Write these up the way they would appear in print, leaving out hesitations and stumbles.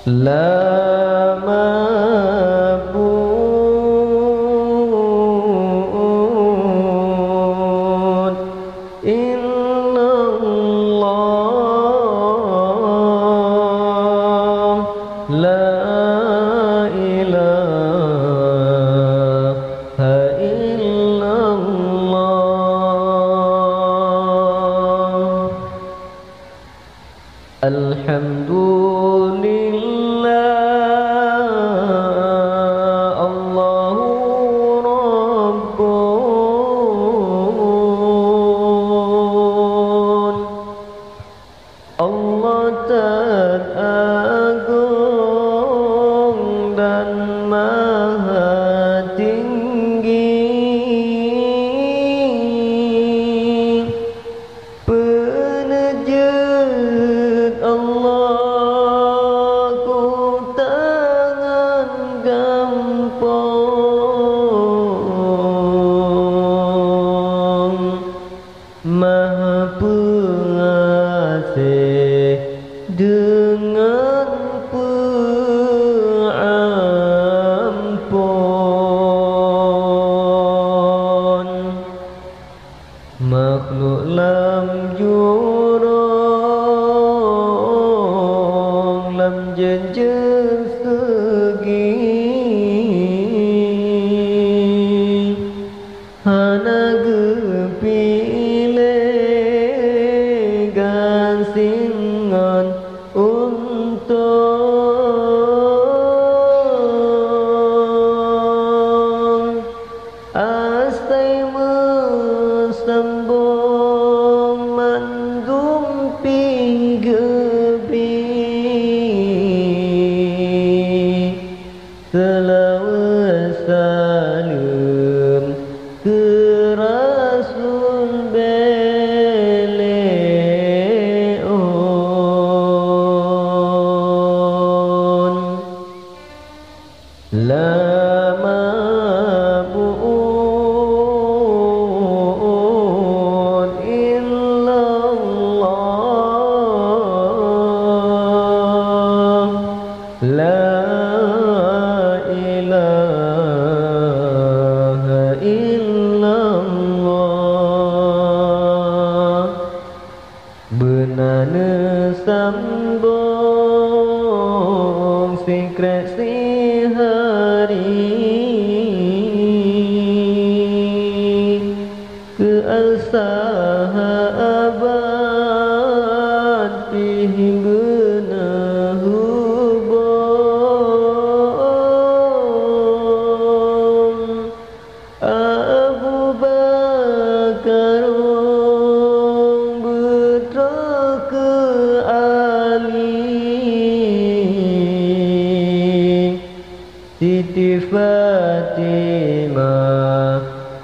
La ma'bud illallah, la ilaha illallah. Alhamdulillah, Allahu Rabbun. Allah teragung dan maha tinggi. Penejut Allah ku tangan gampang, maha pengasih dengan pengampun. Makhluk lam jurung, lam jenjang segi, hana gepilih gansingan untung. Astai mesembong mandum pinggebi, selawat salam ke Rasul beliau. La ma'bud illallah, la ilaha illallah. Benana sambung secret si hari ke al-sahabat pih benah hubung. Abu Bakar betul ke Ali, Siti Fatimah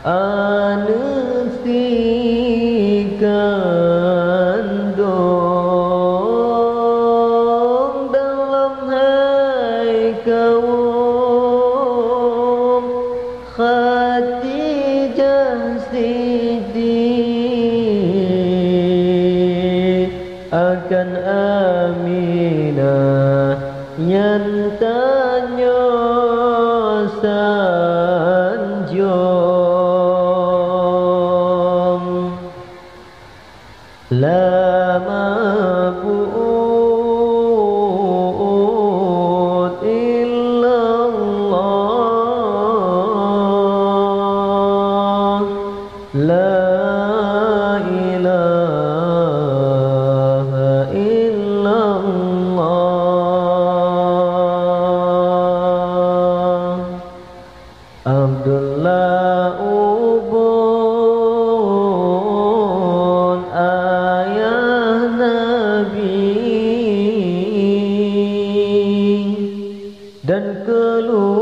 anak si kandung. Dalam hai kaum Khadijah Siti akan Aminah yang tanya sanjung. La ma'bud illallah, la ilaha illallah. Abdullah ubun ayah Nabi dan keluarga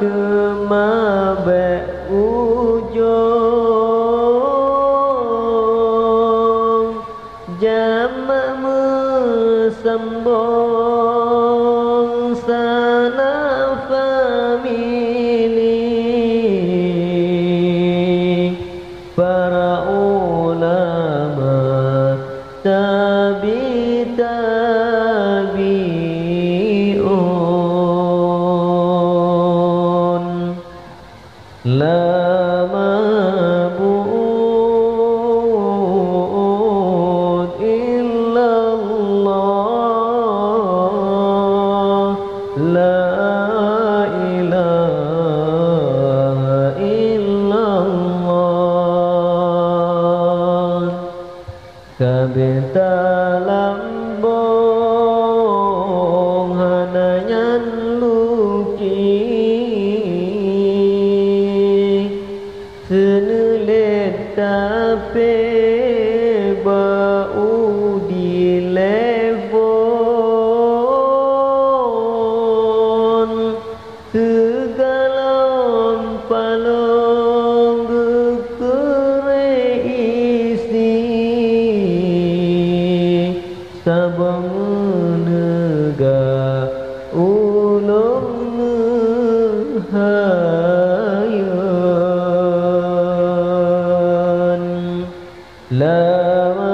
kemabek ujung. Jamak mesembong La ilaha illallah. Kabita lambong hananyan luki senelit tape bau di levon segalon palong gekere isi sabang menegak ulung hayan lama